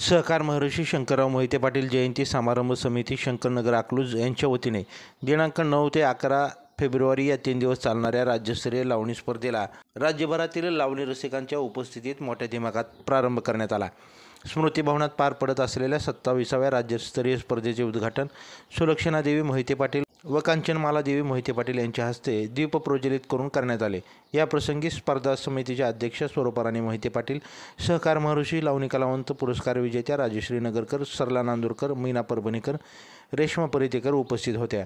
सहकार महर्षी शंकरराव मोहिते पाटील जयंती समारंभ समिती शंकरनगर अकलूज यांच्या वतीने दिनांक 9 ते 11 फेब्रुवारी या 3 दिवस चालणाऱ्या राज्यस्तरीय लावणी स्पर्धेला राज्यभरातील लावणी रसिकांच्या उपस्थितीत मोठ्या दिमाखात प्रारंभ करण्यात आला। स्मृती भवनात पार पडत असलेल्या 27व्या राज्यस्तरीय स्पर्धेचे उद्घाटन सुलक्षणा देवी मोहिते पाटील व कांचनमाला देवी मोहिते पाटील यांच्या हस्ते दीप प्रज्वलित करून करण्यात आले। या प्रसंगी स्पर्धा समितीचे अध्यक्ष स्वरूपराणी मोहिते पाटील, सहकार महर्षी लावणी कलावंत पुरस्कार विजेत्या राजश्री नगरकर, सरला नांदुरकर, मीना परभणीकर, रेश्मा परितेकर उपस्थित होत्या।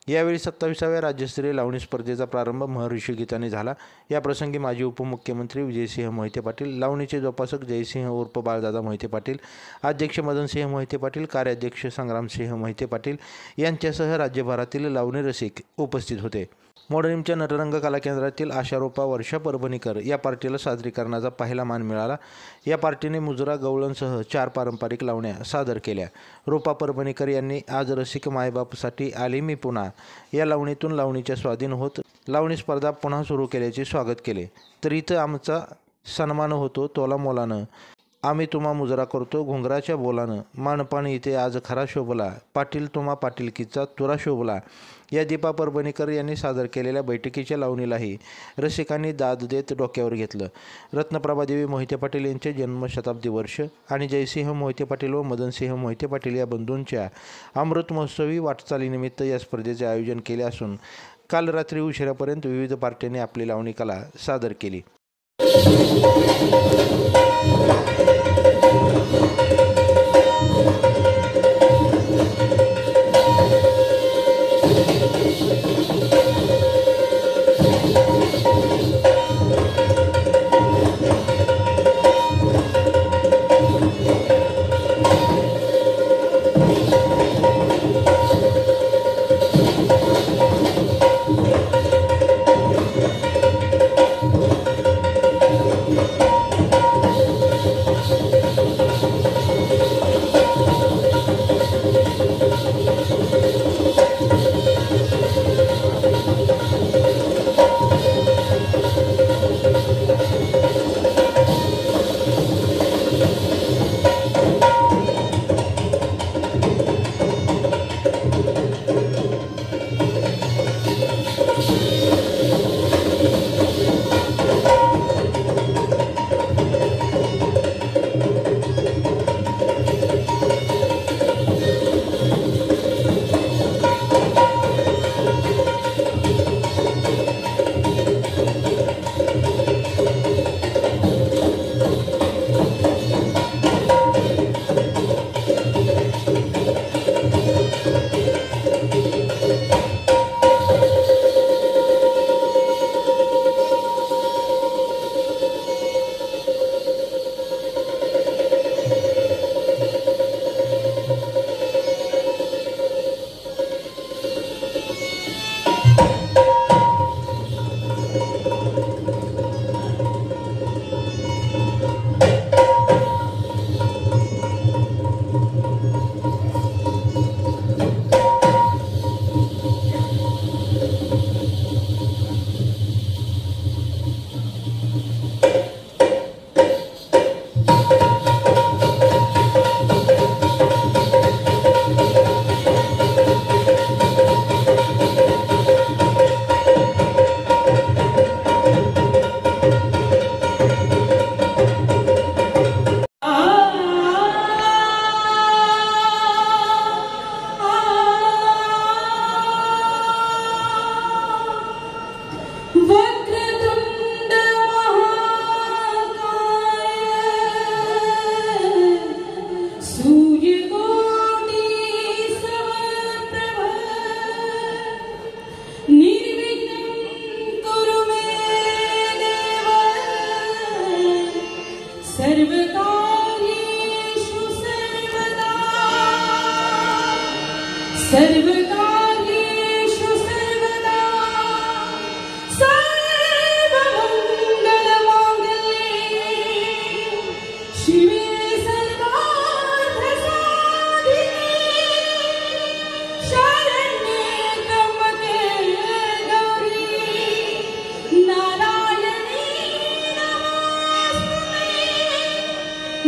यावेळी 27व्या राज्यस्तरीय लावणी स्पर्धेचा प्रारंभ महर्षी गीताने झाला। या प्रसंगी माजी उपमुख्यमंत्री विजयसिंह मोहिते पाटील, लावणीचे जोपासक जयसिंह उर्फ बाळदादा मोहिते पाटील, अध्यक्ष मदनसिंह मोहिते पाटील, कार्याध्यक्ष संग्रामसिंह मोहिते पाटील यांच्यासह राज्यभरातील लावणी रसिक उपस्थित होते। मोडरीमच्या नटरंग कला केंद्रातील आशारोपा वर्षा परभणीकर या पार्टीला सादरीकरणाचा पहिला मान मिळाला। या पार्टीने मुजरा, गवळणसह 4 पारंपरिक लावण्या सादर केल्या। रूपा परभणीकर यांनी आज रसिक मायबापसाठी आली मी पुन्हा या लावणीतून लावणीच्या स्वाधीन होत लावणी स्पर्धा पुन्हा सुरू केल्याचे स्वागत केले। तर इथं आमचा सन्मान होतो तोला मोलानं, आम्ही तुम्हा मुजरा करतो घुंगराच्या बोलानं, मानपान इथे आज खरा शोभला, पाटील तुम्हा पाटीलकीचा तुरा शोभला या दीपा परभणीकर यांनी सादर केलेल्या बैठकीच्या लावणीलाही रसिकांनी दाद देत डोक्यावर घेतलं। रत्नप्रभादेवी मोहिते पाटील यांचे जन्मशताब्दी वर्ष आणि जयसिंह मोहिते पाटील व मदनसिंह मोहिते पाटील या बंधूंच्या अमृत महोत्सवी वाटचालीनिमित्त या स्पर्धेचे आयोजन केले असून काल रात्री उशिरापर्यंत विविध पार्ट्यांनी आपली लावणी कला सादर केली।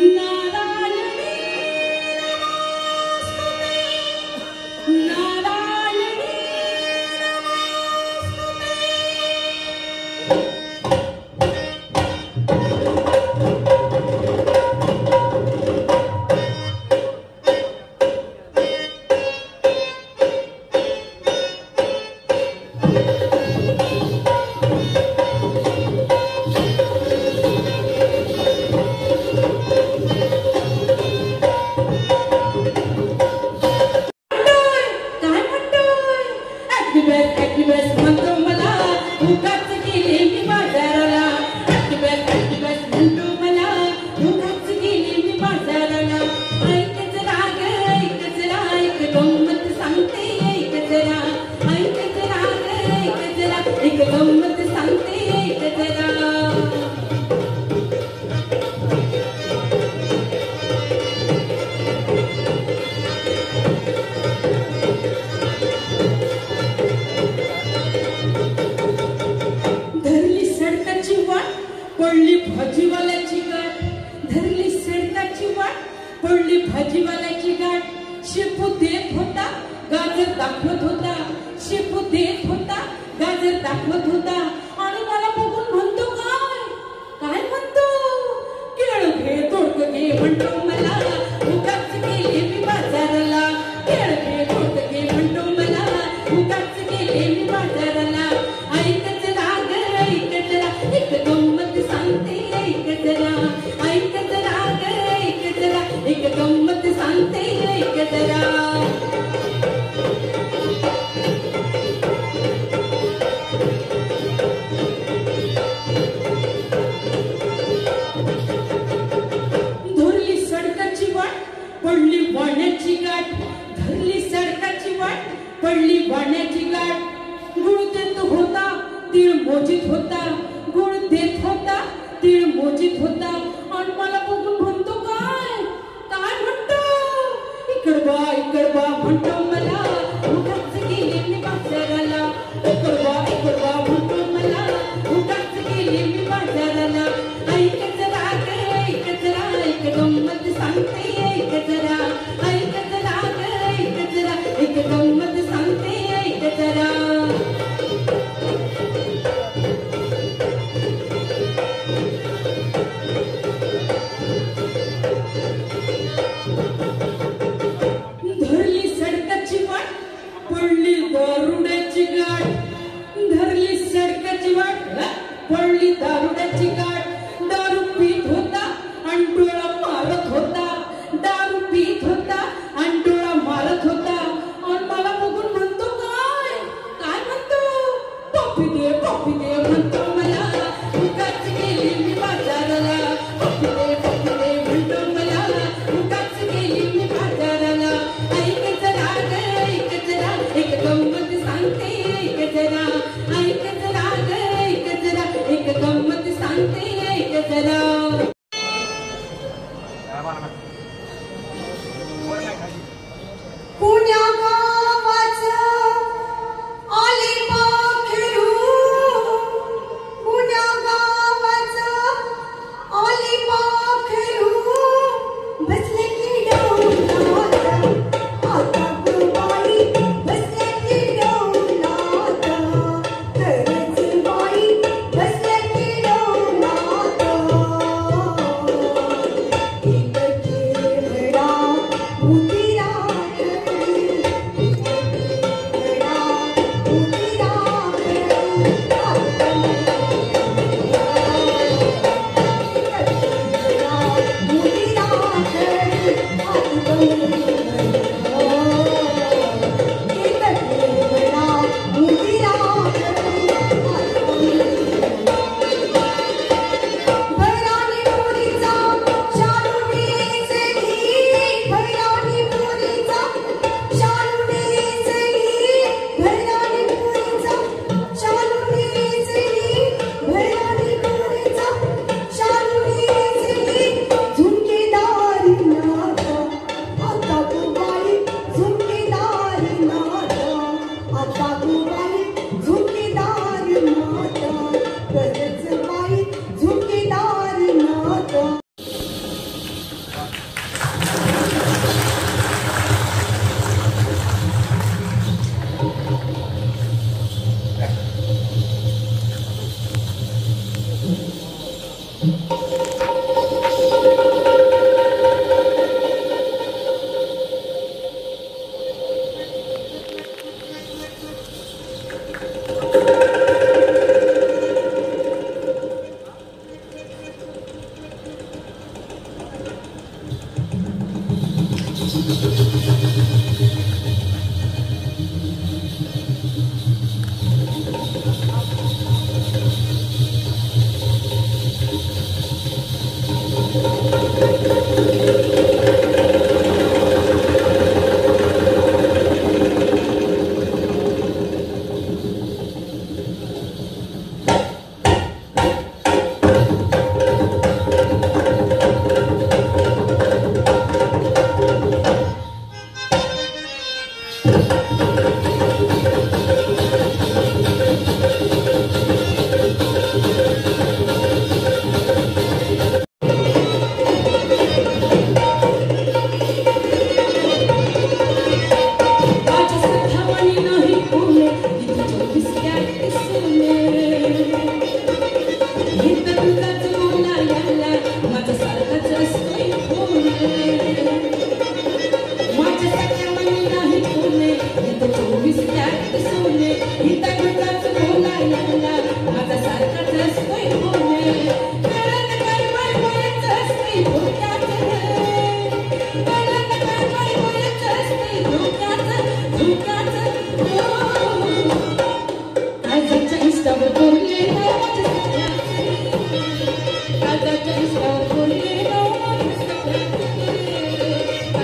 नारायणी पडली भाजीवाल्याची गाठ, शेपू देत होता गाजर दाखवत होता, शेपू देत होता गाजर दाखवत होता आणि मला बघून म्हणतो काय म्हणतो, केळ घे तोडक घे म्हणतो मला, उगाच गेले मी बाजाराला, केळ घे तोडक घे म्हणतो मला, उगाच गेले मी बाजाराला. ऐकत राग ऐकत रा, एक गंमत सांगते ऐकत रा, ऐकत राग ऐकत रा, एक गंमत सांगते ऐकत रा. पडली वाण्याची गाठ, धरली सडकाची वाट, पडली वाण्याची गाठ. गुळ देत होता तीळ मोजित होता, गुळ देत होता तीळ मोजित होता आणि मला बघून म्हणतो काय म्हणतो, इकड बा म्हणतो मला, उगाच गेले मी बाजाराला, इकड बा म्हणतो मला, उगाच गेले मी बाजाराला. ऐकत राग ऐकत रा, एक गंमत सांगते ऐकत रा, ऐकत राग ऐकत रा, एक गंमत सांगते ऐकत रा. धरली सडकाची वाट, पडली दारुड्याची गाठ, धरली सडकाची वाट, पडली दारुड्याची गाठ. दारू पीत होता आणि डोळा मारत होता, दारू पीत होता आणि डोळा मारत होता आणि मला बघून म्हणतो काय म्हणतो, पप्पी दे म्हणतो मला, उगाच गेली मी बाजाराला, पप्पी दे म्हणतो मला, उगाच गेली मी बाजाराला. ऐकत राग ऐकत रा, एक गंमत सांगते ऐकत रा, ऐकत राग ऐकत रा, एक गंमत सांगते ऐकत रा. पुण्या गावाचं आले पाखरू, पुण्या गावाचं आले पाखरू, बसले की डौलात, आता गुबाई बसले की डौलात, तरच बाई बसले की डौलात. एक केवडा उतिरा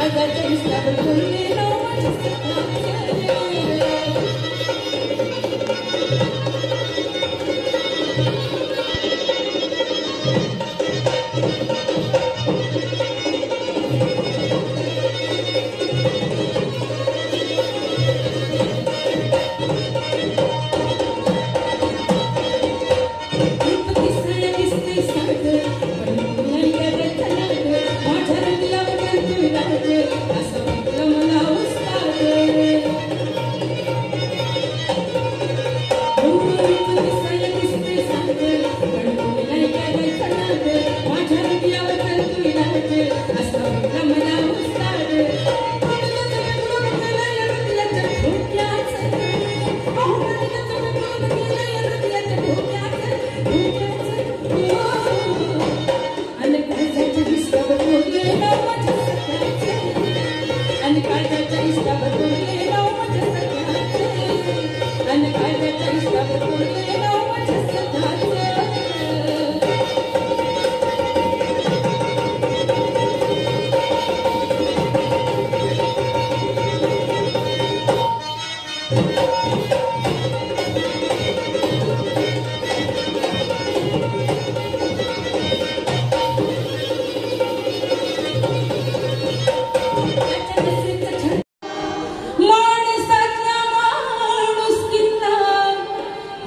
काळजाच्या विस्तावर बोलले नाव माझ्या सख्याचे.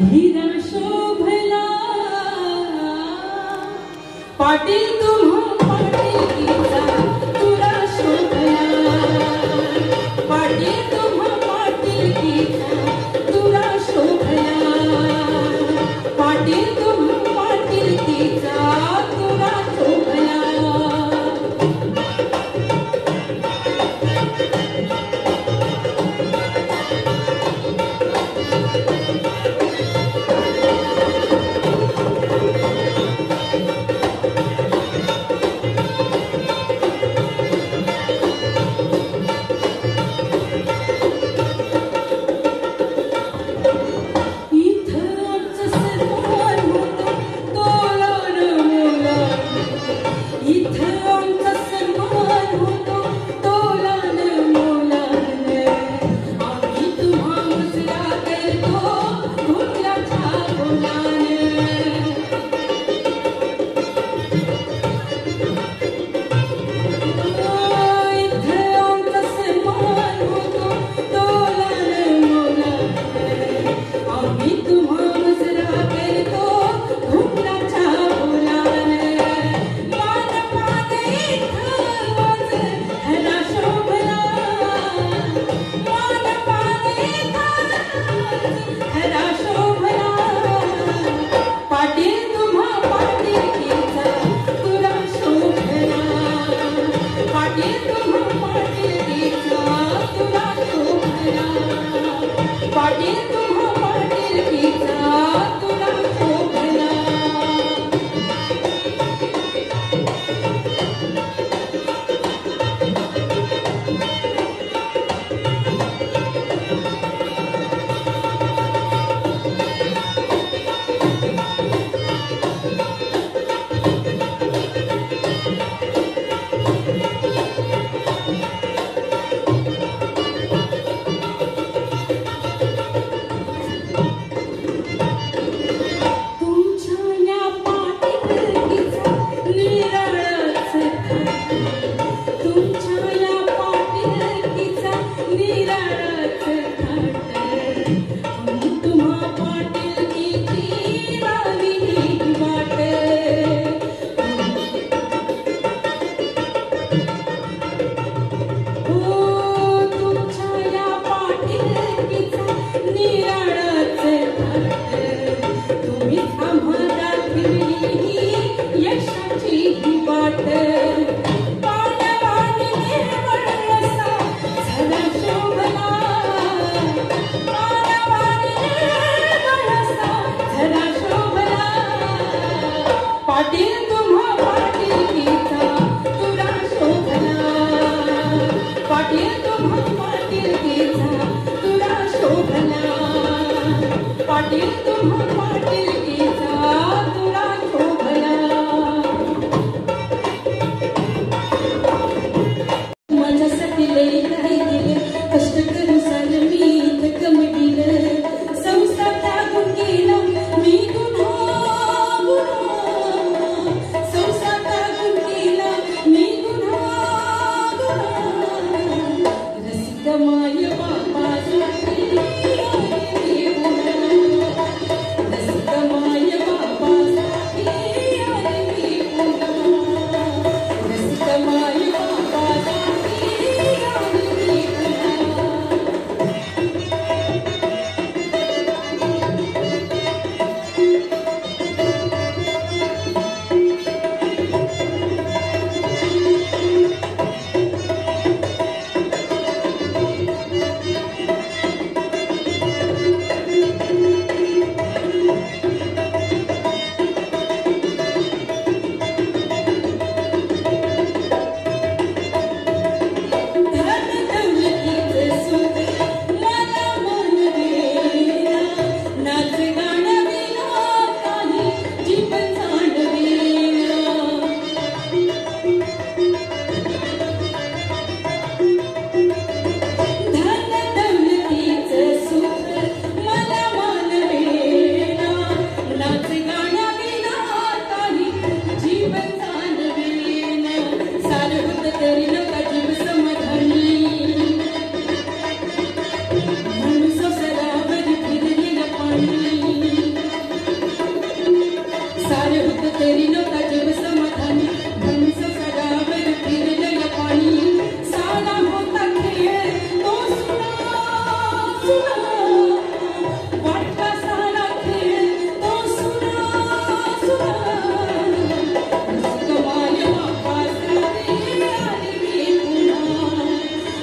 हिरा शोभला पाटील तुम्हा पाटीलकीचा तुरा शोभला पाटील तुम्हा पाटीलकीचा तुरा शोभला पाटील तुम्हा पाटीलकीचा तुरा शोभला.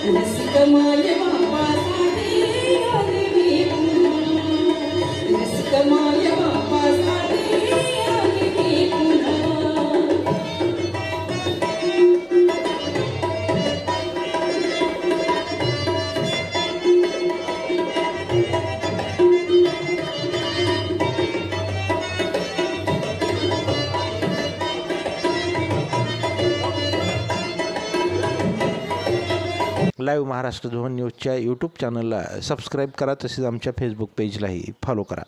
रसिक माय बापासाठी आले मी पुन्हा रसिक माय बापासाठी आले मी पुन्हा लाईव्ह महाराष्ट्र धवन न्यूजच्या यूट्यूब चॅनलला सबस्क्राईब करा, तसेच आमच्या फेसबुक पेजलाही फॉलो करा.